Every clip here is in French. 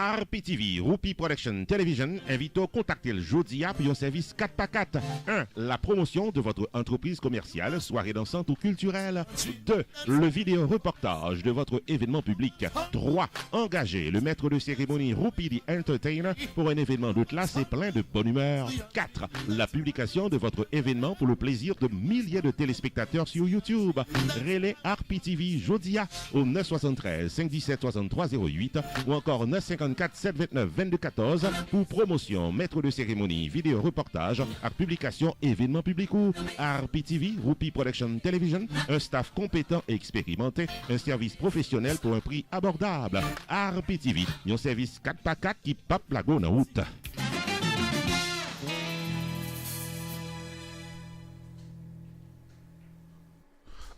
RPTV, Rupi Production Television, invite à contacter le jeudi pour un service 4x4. 1. La promotion de votre entreprise commerciale, soirée dansante ou culturelle. 2. Le vidéo reportage de votre événement public. 3. Engager le maître de cérémonie Rupi the Entertainer pour un événement de classe et plein de bonne humeur. 4. La publication de votre événement pour le plaisir de milliers de téléspectateurs sur YouTube. Relais RPTV Jodia au 973 517 6308 ou encore 954 729 2214 pour promotion, maître de cérémonie, vidéo reportage, art publication, événement public ou RPTV, Rupi Production Television, un staff compétent et expérimenté, un service professionnel pour un prix abordable. RPTV, un service 4x4 qui pape la go en route.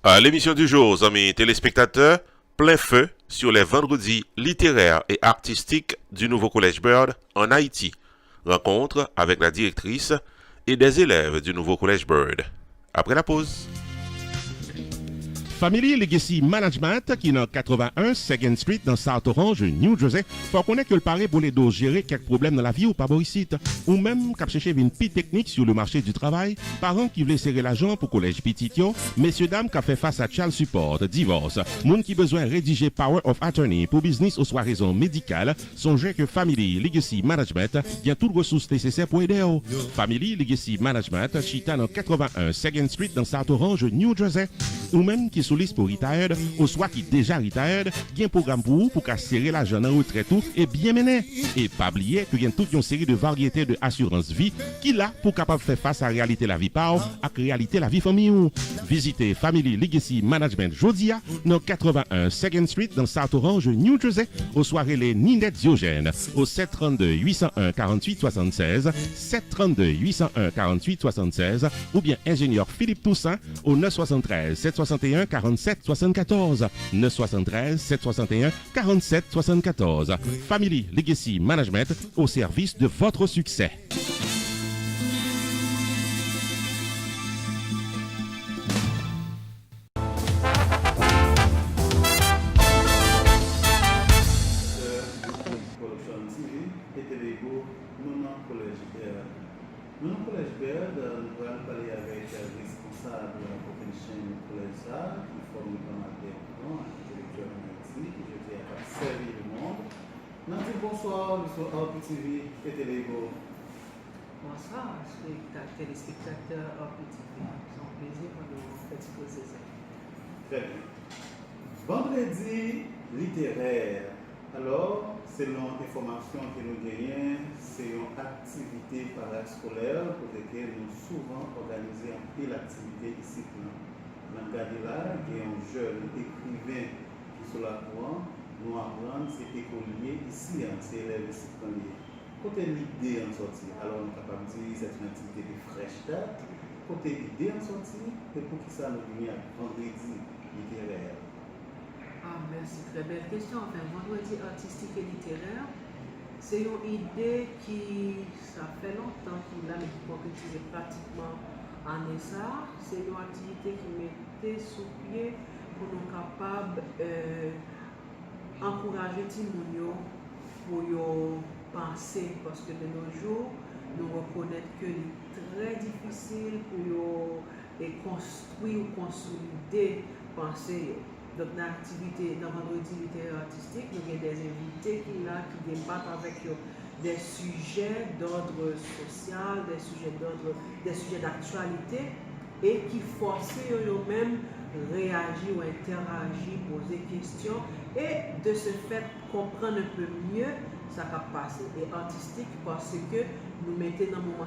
À l'émission du jour, amis téléspectateurs, plein feu sur les vendredis littéraires et artistiques du nouveau Collège Bird en Haïti. Rencontre avec la directrice et des élèves du nouveau Collège Bird. Après la pause. Family Legacy Management, qui est dans 81 2nd Street dans South Orange, New Jersey, faut connaître que le pari pour les dos gérer quelques problèmes dans la vie ou pas ici. Ou même cap chercher une petite technique sur le marché du travail, parents qui veulent serrer l'argent pour collège Petitio, messieurs dames qui fait face à child support, divorce, monde qui besoin rédiger power of attorney pour business ou soit raison médicale, songez que Family Legacy Management vient toutes ressources nécessaires pour aider. Family Legacy Management, chita dans 81 2nd Street dans South Orange, New Jersey, ou même qui sous liste pour retired, ou soit qui déjà retired, il y a un programme pour vous pour serrer l'argent en retraite tout et bien mener. Et pas oublier qu'il y a toute une série de variétés de assurance vie qui là pour capable faire face à la réalité la vie par à la réalité la vie famille. Visitez Family Legacy Management Jodia dans 81 2nd Street dans South Orange, New Jersey, aux soirées les Ninette Diogène au 732 801 48 76, 732 801 48 76 ou bien ingénieur Philippe Toussaint au 973 761 47 74, 973 761 47 74. Family Legacy Management au service de votre succès. Bonsoir, monsieur RPTV et Télégo. Bonsoir, téléspectateurs RPTV. C'est un plaisir de vous faire exposer ça. Très bien. Vendredi littéraire. Alors, selon l'information que nous gagnons, c'est une activité parascolaire pour laquelle nous souvent organisons un peu l'activité ici. Dans le cas de là, il y a un jeune écrivain qui est sur la courant. Nous apprendre, c'est écolier ici, c'est élèves ici premier. Côté l'idée en sortie, alors on est capable de dire que c'est une activité de fraîche date. Côté l'idée en sortie, et pour qui ça nous vient vendredi littéraire. Ah, merci, très belle question. Enfin, vendredi artistique et littéraire, c'est une idée qui, ça fait longtemps qu'il a, mais qui concrétise pratiquement en ça. C'est une activité qui mettait sous pied pour nous capables encourager les gens pour penser, parce que de nos jours, nous reconnaissons que c'est très difficile pour construire ou consolider penser. Donc, dans l'activité, dans vendredi littéraire artistique, nous avons des invités qui débattent avec des sujets d'ordre social, des sujets d'actualité et qui forcent eux-mêmes réagir ou interagir, poser des questions et de ce fait comprendre un peu mieux ce qui a passé. Et artistique parce que nous mettons dans le moment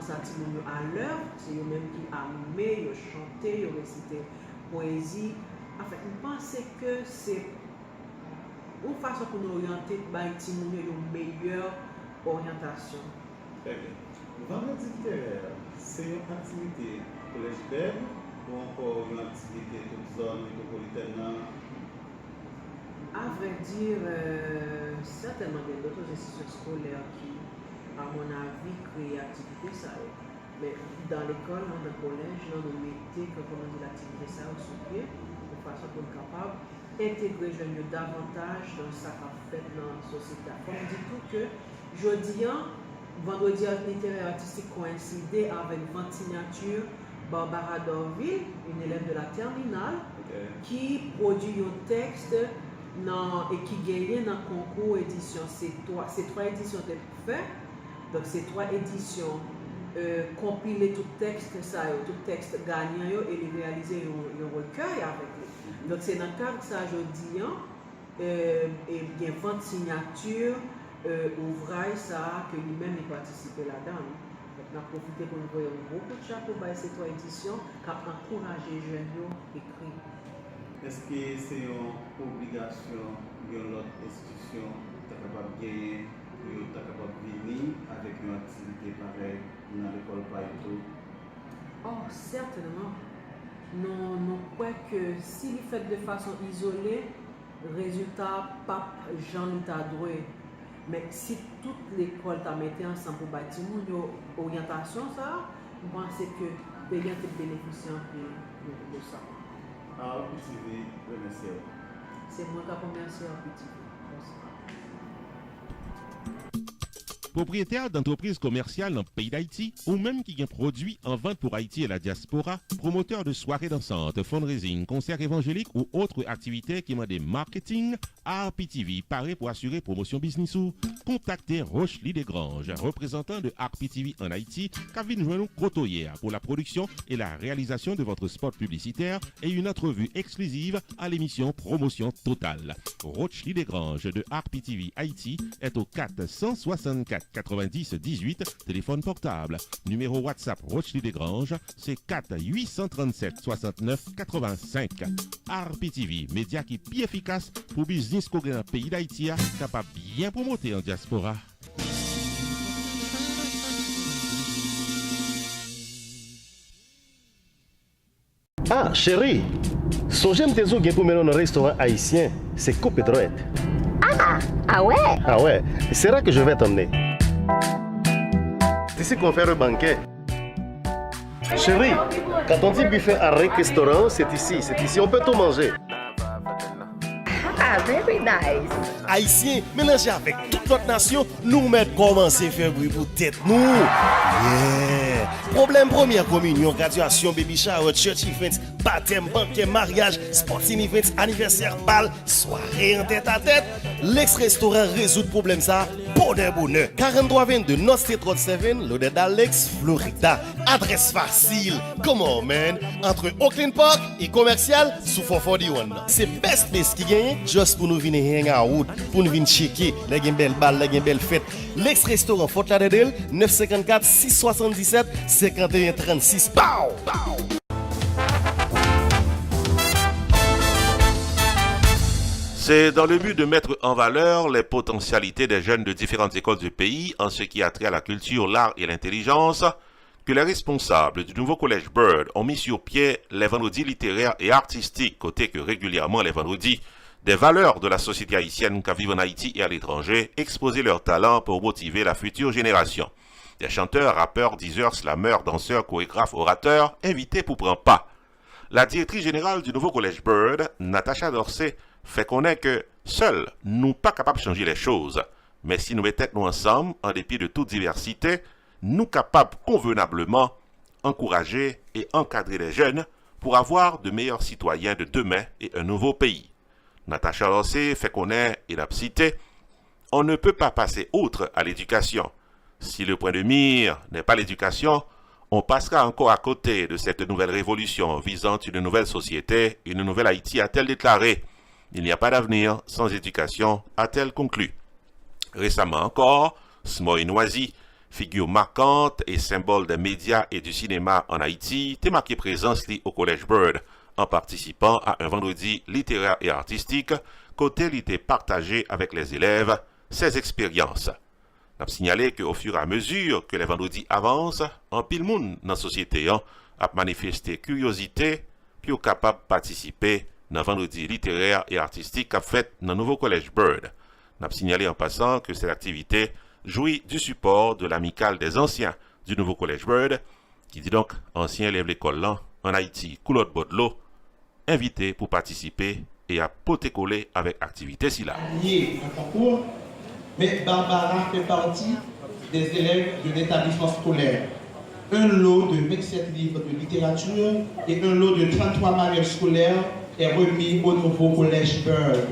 à l'heure, c'est eux-mêmes qui animent, ils chantent, ils récitent poésie. En fait, nous pensons que c'est une façon pour nous orienter vers une meilleure orientation. Très bien. Vendredi littéraire, c'est une activité collège ou encore une activité de toute zone métropolitaine? À vrai dire, certainement il y a d'autres institutions scolaires qui, à mon avis, créent l'activité ça. Mais dans l'école, dans le collège, nous mettons, comme on dit, l'activité ça au pied. façon pour être capable d'intégrer les jeunes davantage dans ce qu'on fait dans la société. Comme dit tout que jeudi, vendredi littéraire artistique coïncidait avec 20 signatures Barbara Dorville, une élève de la terminale, qui produit un texte et qui gagne dans le concours édition. Ces trois éditions étaient faites. Donc, ces trois éditions compiler tout texte gagnant et réaliser un recueil avec lui. Donc, c'est dans le cadre de ça, je dis, il y a 20 signatures, ouvrages, ça, que lui-même a participé là-dedans. Donc, on a profité pour nous voir beaucoup de chapeaux pour ces trois éditions qui ont encouragé les jeunes à écrire. Est-ce que c'est une obligation de l'autre institution capable de gagner, capable de venir avec une activité pareille dans l'école par tout? Oh, certainement. Non, crois que si il fait de façon isolée, résultat, pas Jean-Luc doué. Mais si toute l'école t'a mis ensemble pour bâtir une orientation, ça, je pense que les gens te bénéficient de ça. Ah, RPTV, remercie. C'est moi qui remercie RPTV. Propriétaire d'entreprises commerciales dans le pays d'Haïti ou même qui ont produit en vente pour Haïti et la diaspora, promoteur de soirées dansantes, fundraising, concerts évangéliques ou autres activités qui demandent marketing, RPTV paraît pour assurer promotion business ou contactez Roche-Lee Desgranges, représentant de RPTV en Haïti, qui vient nous côtoyer pour la production et la réalisation de votre spot publicitaire et une entrevue exclusive à l'émission Promotion Totale. Roche-Lee Desgranges de RPTV Haïti est au 464 90 18, téléphone portable. Numéro WhatsApp Roche-Lee Desgranges, c'est 4 837 69 85. RPTV, média qui est plus efficace pour business qu'on dans le pays d'Haïti, capable bien promoter en diaspora. Ah, chérie, songez tes ou pour mener un restaurant haïtien, c'est Coupe et Droite. Ah ouais? Ah ouais, c'est là que je vais t'emmener. C'est ici qu'on fait le banquet. Chérie, quand on dit buffet à restaurant, c'est ici, on peut tout manger. Ah, very nice. Haïtiens, mélangés avec toute notre nation, nous mettons commencer à faire bruit pour tête nous. Yeah! Problème première communion, graduation, baby shower, church events, baptême, banquet, mariage, sporting events, anniversaire, bal, soirée en tête à tête. L'ex-restaurant résout le problème ça, bonheur. 4322 North State Road 7, l'odeur d'Alex, Florida. Adresse facile, come on man, entre Oakland Park et commercial sous 441. C'est best place qui gagne, juste pour nous venir hang out, pour nous venir checker, les belles balles, les belles fêtes. L'ex-restaurant Fort Lauderdale, 954 677 51 36. Pow! C'est dans le but de mettre en valeur les potentialités des jeunes de différentes écoles du pays en ce qui a trait à la culture, l'art et l'intelligence que les responsables du nouveau collège Bird ont mis sur pied les vendredis littéraires et artistiques, côté que régulièrement les vendredis, des valeurs de la société haïtienne qui vivent en Haïti et à l'étranger, exposer leurs talents pour motiver la future génération. Des chanteurs, rappeurs, diseurs, slameurs, danseurs, chorégraphes, orateurs, invités pour prendre pas. La directrice générale du nouveau collège Bird, Natacha Dorsey, fait connaître que seuls nous pas capables de changer les choses, mais si nous mettons nous ensemble, en dépit de toute diversité, nous capables convenablement encourager et encadrer les jeunes pour avoir de meilleurs citoyens de demain et un nouveau pays. Natacha Dorsey fait connaître et la cité, on ne peut pas passer outre à l'éducation. Si le point de mire n'est pas l'éducation, on passera encore à côté de cette nouvelle révolution visant une nouvelle société, une nouvelle Haïti, a-t-elle déclaré. Il n'y a pas d'avenir sans éducation, a-t-elle conclu. Récemment encore, Smoy Noisy, figure marquante et symbole des médias et du cinéma en Haïti, t'est marqué présence au Collège Bird, en participant à un vendredi littéraire et artistique, côté l'était partagé avec les élèves, ses expériences. On a signalé qu'au fur et à mesure que les vendredis avancent, en pile monde dans la société a manifesté curiosité, puis capable de participer dans le vendredi littéraire et artistique qu'a fait dans le nouveau collège Bird. On a signalé en passant que cette activité jouit du support de l'amicale des anciens du nouveau collège Bird, qui dit donc ancien élève l'école là, en Haïti, coulotte Bodlo, invité pour participer et à poter coller avec activité si là. Lié au concours, mais Barbara fait partie des élèves de l'établissement scolaire. Un lot de 27 livres de littérature et un lot de 33 manuels scolaires est remis au nouveau collège Bird.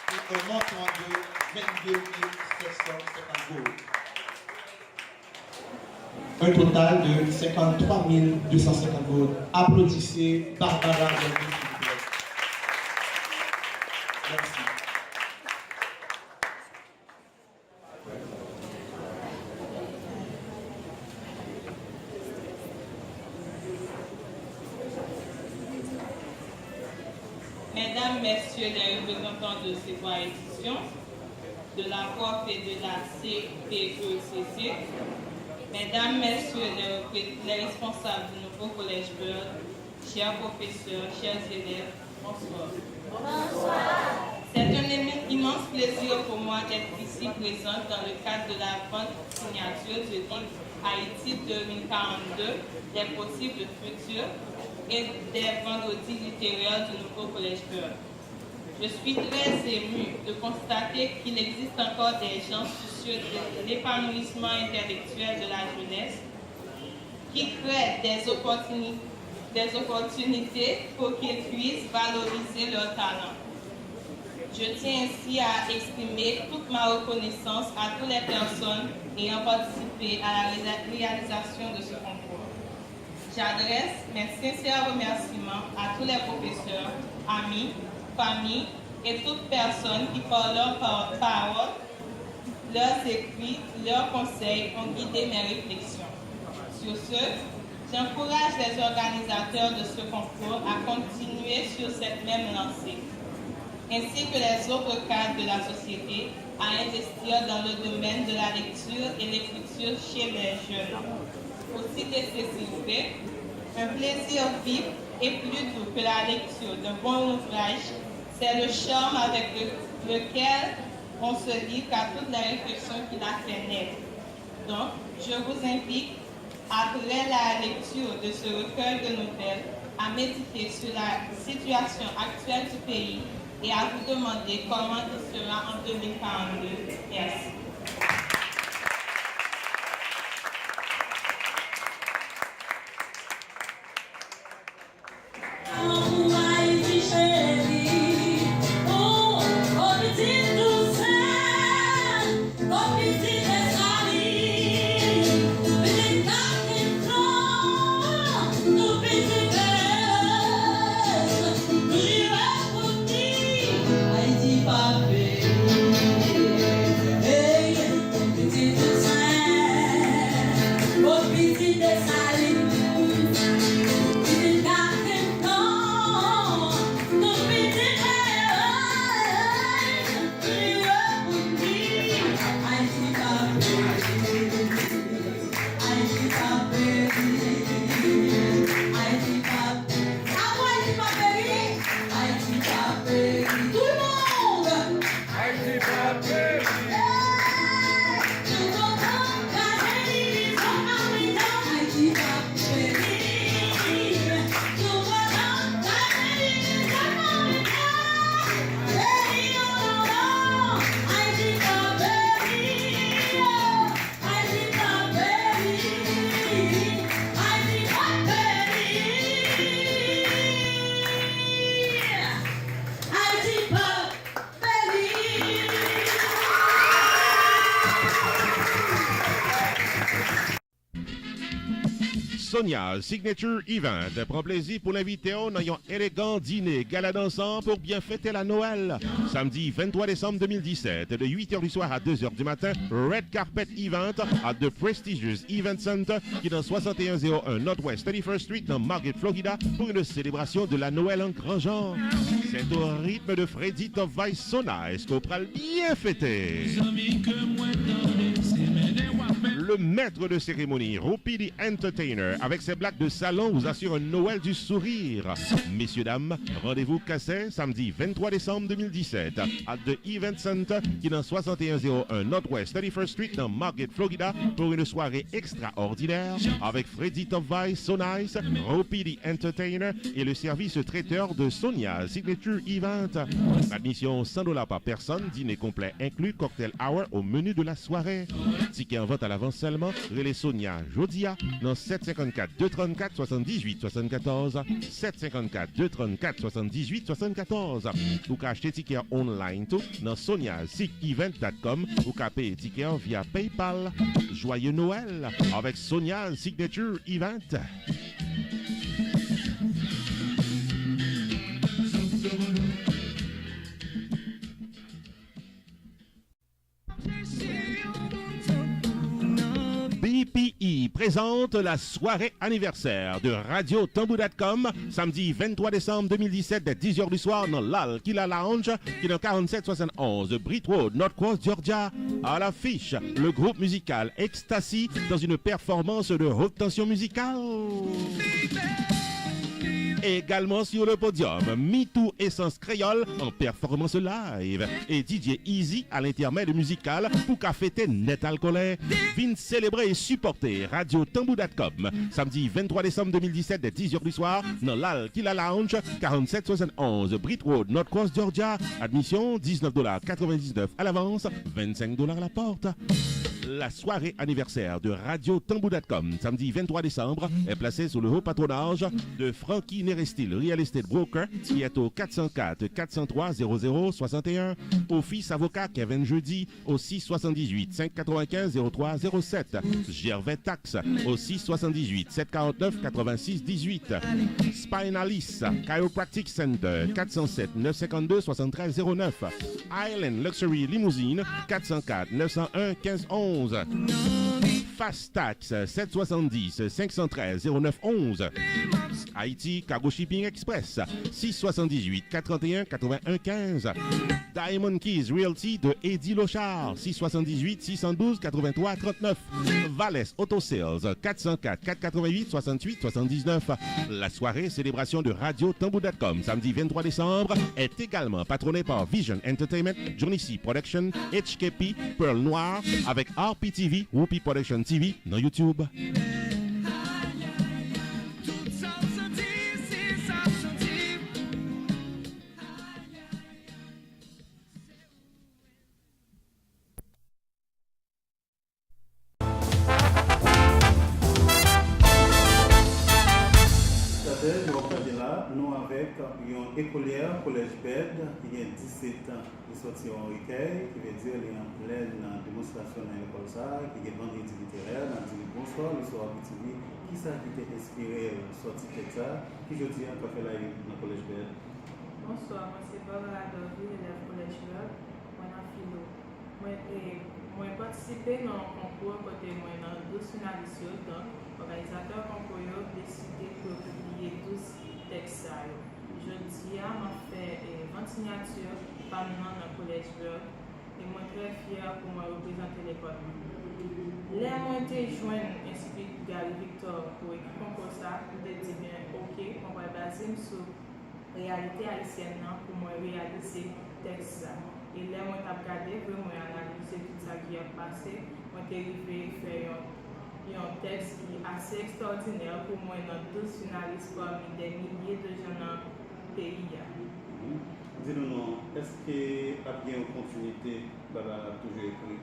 Et un montant de 22 750 euros. Un total de 53 250 euros. Applaudissez Barbara. Merci. Mesdames, Messieurs les représentants de ces trois éditions, de la COP et de la CPECC, Mesdames, Messieurs les responsables du nouveau Collège Bird, chers professeurs, chers élèves, bonsoir. Bonsoir. C'est un immense plaisir pour moi d'être ici présente dans le cadre de la vente signature du livre Haïti 2042, des possibles futurs et des vendredis littéraires du nouveau Collège Bird. Je suis très émue de constater qu'il existe encore des gens soucieux de l'épanouissement intellectuel de la jeunesse qui créent des opportunités pour qu'ils puissent valoriser leurs talents. Je tiens ainsi à exprimer toute ma reconnaissance à toutes les personnes ayant participé à la réalisation de ce concours. J'adresse mes sincères remerciements à tous les professeurs, amis, familles et toutes personnes qui, par leurs paroles, leurs écrits, leurs conseils ont guidé mes réflexions. Sur ce, j'encourage les organisateurs de ce concours à continuer sur cette même lancée, ainsi que les autres cadres de la société à investir dans le domaine de la lecture et l'écriture chez les jeunes. Aussi des spécificités, un plaisir vif et plus doux que la lecture d'un bon ouvrage, c'est le charme avec lequel on se livre à toutes les réflexions qu'il a fait naître. Donc, je vous invite, après la lecture de ce recueil de nouvelles, à méditer sur la situation actuelle du pays et à vous demander comment il sera en 2042. Merci. Sonia Signature Event prend plaisir pour l'inviter dans un élégant dîner gala dansant pour bien fêter la Noël. Samedi 23 décembre 2017, de 8h du soir à 2h du matin, Red Carpet Event à The Prestigious Event Center qui est dans 6101 Northwest 31st Street dans Margate, Florida pour une célébration de la Noël en grand genre. C'est au rythme de Freddy Top Vice Sona est-ce qu'on pourra bien fêter. Le Le maître de cérémonie, Rupi the Entertainer, avec ses blagues de salon, vous assure un Noël du sourire. Messieurs, dames, rendez-vous cassé samedi 23 décembre 2017 à The Event Center qui est dans 6101 Northwest 31st Street dans Margate, Florida pour une soirée extraordinaire avec Freddy Top Vice, So Nice, Rupi the Entertainer et le service traiteur de Sonia Signature Event. Admission $100 par personne, dîner complet inclus, cocktail hour au menu de la soirée. Ticket en vente à l'avance seulement, relais Sonia Jodia dans 754 234 78 74 754 234 78 74. Ou qu'à acheter ticket online tout dans soniasigevent.com ou qu'à payer ticket via PayPal. Joyeux Noël avec Sonia Signature Event. BPI présente la soirée anniversaire de Radio Tambou.com samedi 23 décembre 2017 dès 10h du soir dans l'Al-Kila Lounge qui est dans 4771 Britt Road, North Coast, Georgia. À l'affiche, le groupe musical Ecstasy dans une performance de haute tension musicale. Également sur le podium, MeToo Essence Créole en performance live et DJ Easy à l'intermède musical pour qu'à fêter net alcoolé. Vin célébrer et supporter Radio Tambou.com samedi 23 décembre 2017 dès 10h du soir dans l'Al-Kila Lounge 4771 Britt Road, North Coast, Georgia. Admission $19,99 à l'avance, $25 à la porte. La soirée anniversaire de Radio Tambou.com samedi 23 décembre est placée sous le haut patronage de Frankie Nerestil Real Estate Broker qui est au 404 403 0061. Office avocat Kevin Jeudi au 678 595 0307. Gervais Tax au 678 749 86 18. Spinalis Chiropractic Center 407 952 73 09. Island Luxury Limousine 404 901 1511. Fastax 770 513 0911. Haïti Cargo Shipping Express 678 431 81 15. Diamond Keys Realty de Eddie Lochard 678 612 83 39. Valès Auto Sales 404 488 68 79. La soirée célébration de Radio Tambou.com samedi 23 décembre est également patronnée par Vision Entertainment, Johnny C Production, HKP, Pearl Noir avec RPTV, Whoopi Production TV dans YouTube. Nous avec une écolière collège BED qui a 17 ans de sortie en recueil, qui veut dire qu'elle est en pleine démonstration dans l'école ça, qui est vendredi littéraire, dans dit bonsoir, le soir TV, qui ça qui t'a inspiré sortir de ça, qui je dis encore fait là dans le collège BED. Bonsoir, moi c'est Barbara Dorville, élève collège BED, moi dans philo. Moi j'ai participé dans un concours côté moi dans 12 finalistes, donc organisateur concours a décidé de publier 12 textes. Je dis à m'a fait 20 signatures par dans le collège BED et moi très fier pour me représenter l'école. Là moi été joint Inspire Gary Victor pour écrire concours ça, je dis bien OK, on va baser sur réalité haïtienne pour moi réaliser texte ça. Et là moi t'ai regardé vraiment analyser tout ça qui a passé, moi t'ai arrivé faire un texte qui est assez extraordinaire pour moi dans 12 finalistes parmi des milliers de gens dans le pays. Dis-nous, est-ce qu'il y a bien une continuité Baba toujours écrit?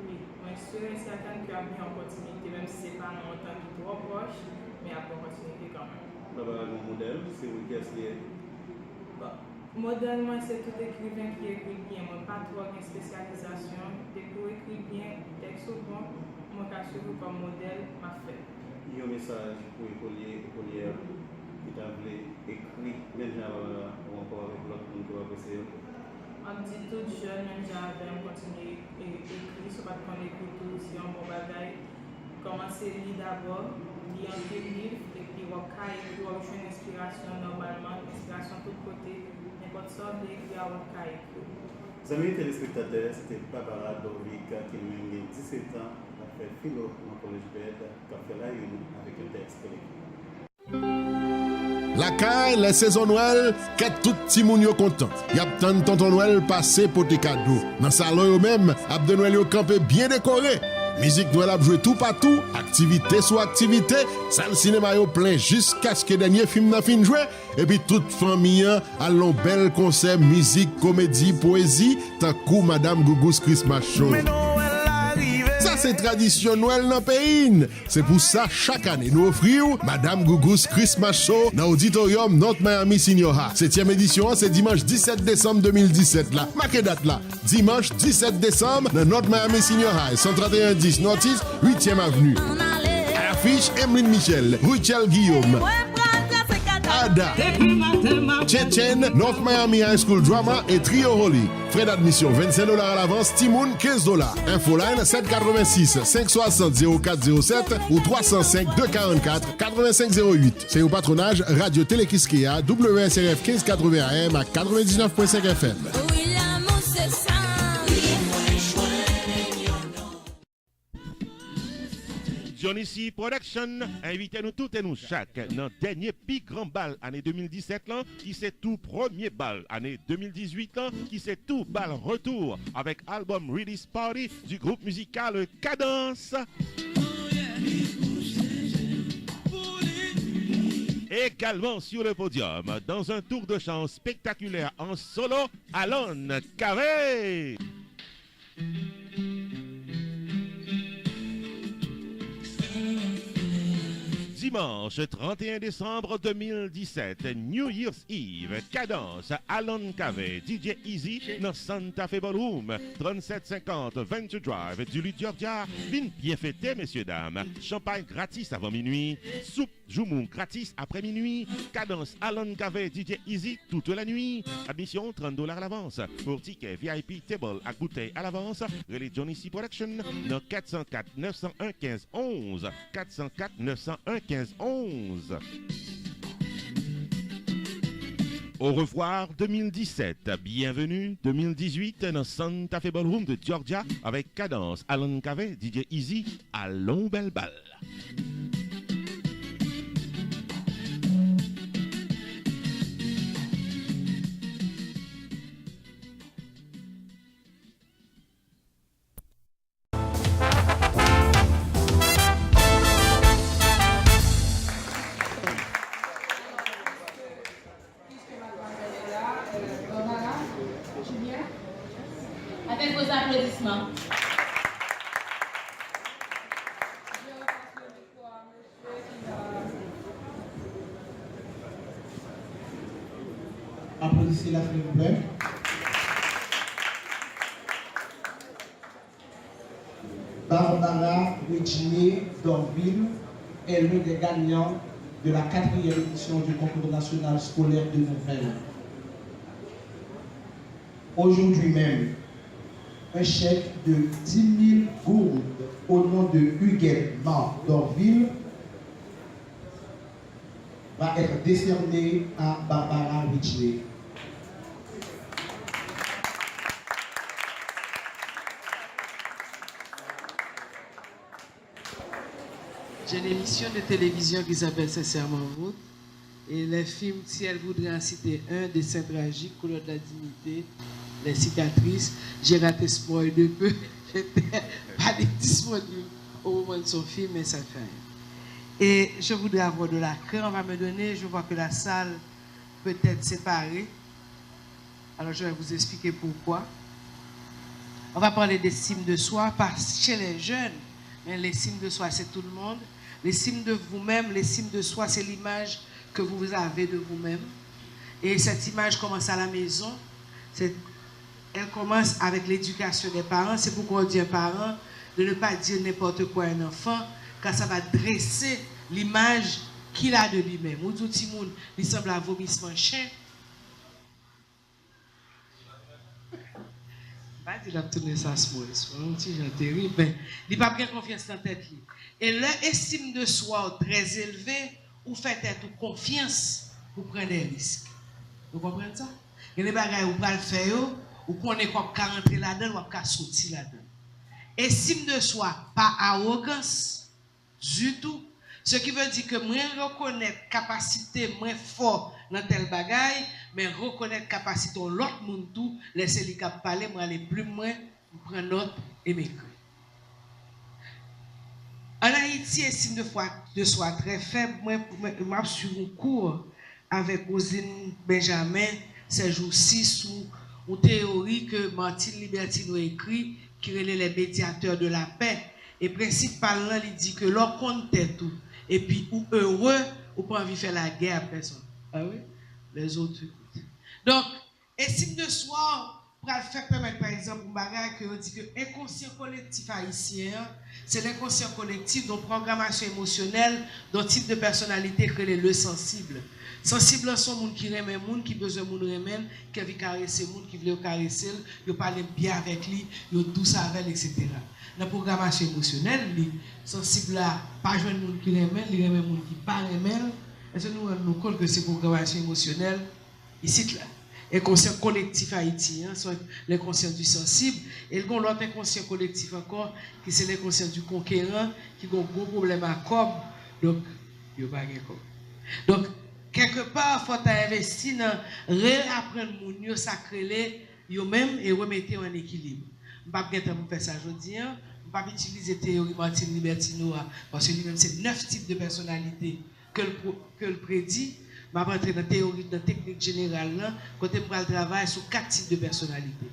Oui, moi je suis certaine qu'il y a bien une continuité, même si ce n'est pas dans un temps qui est trop proche, mais il y a une continuité quand même. Baba, mon modèle, c'est où qu'est-ce qui est? Modèle, moi c'est tout écrivain qui écrit bien, moi pas trop de spécialisation, dès que écrit bien, texte bon. Moi, je suis comme modèle, m'a fait. Il y a un message pour les écolières qui t'a écrit, même ou encore avec l'autre monde qui va passer. On dit tout jeune, même j'avais continué à écrire, soit pas qu'on écoute tout, si on bon bagaille. Commencer à lire d'abord, lire un livre, et puis on va écrire, on va une inspiration normalement, inspiration de tous côtés, n'importe sorte d'écrire, on va écrire. Amis téléspectateurs, c'était Barbara Dorville qui a 17 ans. fait philo dans le collège Bed, qui a fait la une avec un texte collectif. La caille, la saison Noël, qu'est tout petit moun yo content. Y a tant tonton Noël passé pour tes cadeaux. Dans salon yo même, ap de Noël yo campé bien décoré. Musique Noël a joué tout partout, activité sur activité, salle cinéma yo plein jusqu'à ce que dernier film n'a fin joué. Et puis toute famille a l'on bel concert musique, comédie, poésie, tant coup Madame Gougou's Christmas Show. Ça c'est tradition Noël dans le pays. C'est pour ça chaque année nous offrons Madame Gougou's Christmas Show dans l'auditorium North Miami Senior High. 7e édition, c'est dimanche 17 décembre 2017 là. Marquez date là. Dimanche 17 décembre dans North Miami Senior High, 13110 Northeast 8e avenue. À l'affiche, Emeline Michel, Richel Guillaume, Ada, Tchétchène, North Miami High School Drama et Trio Holly. Frais d'admission $25 à l'avance, Timoun $15. Infoline 786 560 0407 ou 305 244 8508. C'est au patronage Radio Télé-Kiskeya, WSRF 1580 AM à 99.5 FM. Johnny C Production invite nous toutes et nous chaque dans le dernier Pi Grand Bal année 2017 là, qui c'est tout premier bal année 2018 là, qui c'est tout bal retour avec album Release Party du groupe musical Cadence. Également sur le podium, dans un tour de chant spectaculaire en solo, Alon Carré. Dimanche 31 décembre 2017, New Year's Eve, Cadence, Alon Cave, DJ Easy, dans Santa Fe Ballroom, 3750 Venture Drive, du Georgia. Vin bien fêté, messieurs, dames. Champagne gratis avant minuit. Soupe Joumou gratis après minuit. Cadence, Alon Cave, DJ Easy toute la nuit. Admission $30 à l'avance. Pour ticket VIP table à bouteille à l'avance, relais Johnny C Production dans 404 901 15 11. 404 901 15 11. Au revoir 2017, bienvenue 2018 dans Santa Fe Ballroom de Georgia avec Cadence, Alon Cave, DJ Easy, Allons belle balle. Avec vos applaudissements. Applaudissez-la, s'il vous plaît. Barbara Richier d'Orville est l'un des gagnants de la 4e édition du concours national scolaire 2020. Aujourd'hui même, un chèque de 10 000 gourdes au nom de Huguette Marc d'Orville va être décerné à Barbara Richier. J'ai une émission de télévision qui s'appelle Sincèrement Vôtre. Et les films, si elle voudrait en citer un, Dessin tragique, Couleur de la dignité, Les cicatrices, j'ai raté spoil de peu. J'étais pas disponible au moment de son film, mais ça fait rien. Et je voudrais avoir de la crainte, on va me donner, je vois que la salle peut être séparée. Alors je vais vous expliquer pourquoi. On va parler d'estime de soi, parce que chez les jeunes, l'estime de soi c'est tout le monde. L'estime de vous-même, l'estime de soi c'est l'image que vous avez de vous-même. Et cette image commence à la maison. Elle commence avec l'éducation des parents. C'est pourquoi on dit aux parents de ne pas dire n'importe quoi à un enfant, car ça va dresser l'image qu'il a de lui-même. Ou tout le monde, il semble un vomissement chien. Pas dire la tourner ça c'est un petit genre terrible, mais il n'a pas bien confiance dans la tête. Et l'estime de soi très élevée, ou faites être confiance pour prendre des risques. Vous comprenez ça? Il y a des bagages où vous pouvez le faire, ou qu'on est comme qu'à rentrer là-dedans, ou qu'à sortir là-dedans. estime de soi, pas arrogance du tout. Ce qui veut dire que moi reconnaître capacité moins fort dans tel bagaille, mais reconnaître capacité de l'autre monde tout, laisser les cap parler, moi aller plus loin, prendre note et m'écrire. En Haïti, estime de soi très faible. Moi, je suis en cours avec Rosine Benjamin ces jours-ci sous une théorie que Martine Libertino a écrit qui relève les médiateurs de la paix. Et principalement, il dit que l'on compte tout. Et puis, ou heureux, ou pas envie de faire la guerre à personne. Ah oui? Les autres écoutent. Donc, estime de soi, pour le faire permettre, par exemple, un bagage que on dit que l'inconscient collectif haïtien, c'est l'inconscient collectif dont programmation émotionnelle, dont type de personnalité que le sensible. Sensible, sont les gens qui aiment les gens, qui besoin de gens, qui veulent caresser les gens, qui veulent caresser, qui parlent bien avec lui, qui ont douce avec lui, etc. Dans la programmation émotionnelle, les sensibles là, pas jouer les gens qui aiment, les gens qui parlent aiment. Est-ce que nous rendons compte que ces programmations émotionnelles, ici là, inconscient collectif haïtien, soit l'inconscient du sensible, et l'autre inconscient collectif encore, qui c'est l'inconscient du conquérant, qui a un gros problème à corps, donc, il n'y a pas de corps. Donc, quelque part, il faut investir dans réapprendre mon yo sacré, yo même, et remettre en équilibre. Je ne vais pas faire ça aujourd'hui, je ne vais pas utiliser la théorie Martine Libertino, parce que lui-même, c'est 9 types de personnalités que le prédit. Je vais rentrer dans la théorie, dans la technique générale, côté pour le travail sur 4 types de personnalités.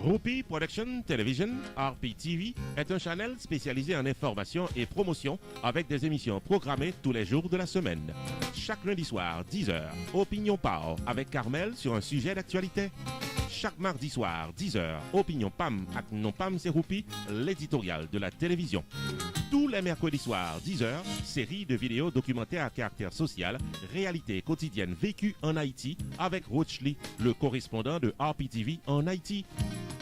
Rupi Production Television, RPTV, est un channel spécialisé en information et promotion avec des émissions programmées tous les jours de la semaine. Chaque lundi soir, 10h, Opinion Power avec Carmel sur un sujet d'actualité. Chaque mardi soir, 10h, Opinion Pam avec Non Pam c'est Rupi, l'éditorial de la télévision. Tous les mercredis soirs, 10h, série de vidéos documentaires à caractère social, réalité quotidienne vécue en Haïti avec Roach Lee, le correspondant de RPTV en Haïti.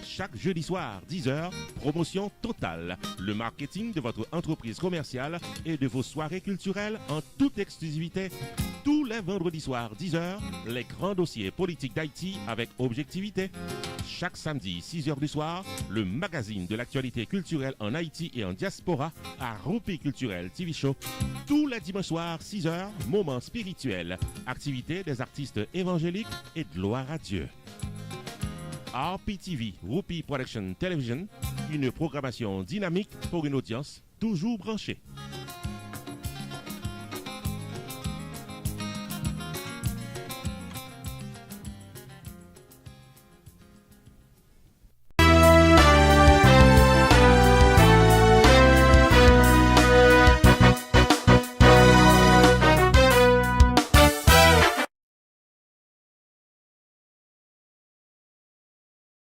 Chaque jeudi soir, 10h, promotion totale. Le marketing de votre entreprise commerciale et de vos soirées culturelles en toute exclusivité. Tous Tous les vendredis soirs, 10h, les grands dossiers politiques d'Haïti avec objectivité. Chaque samedi, 6h du soir, le magazine de l'actualité culturelle en Haïti et en diaspora à Roupi Culturel TV Show. Tous les dimanches soirs, 6h, moments spirituels, activités des artistes évangéliques et de gloire à Dieu. RPTV, Roupi Production Television, une programmation dynamique pour une audience toujours branchée.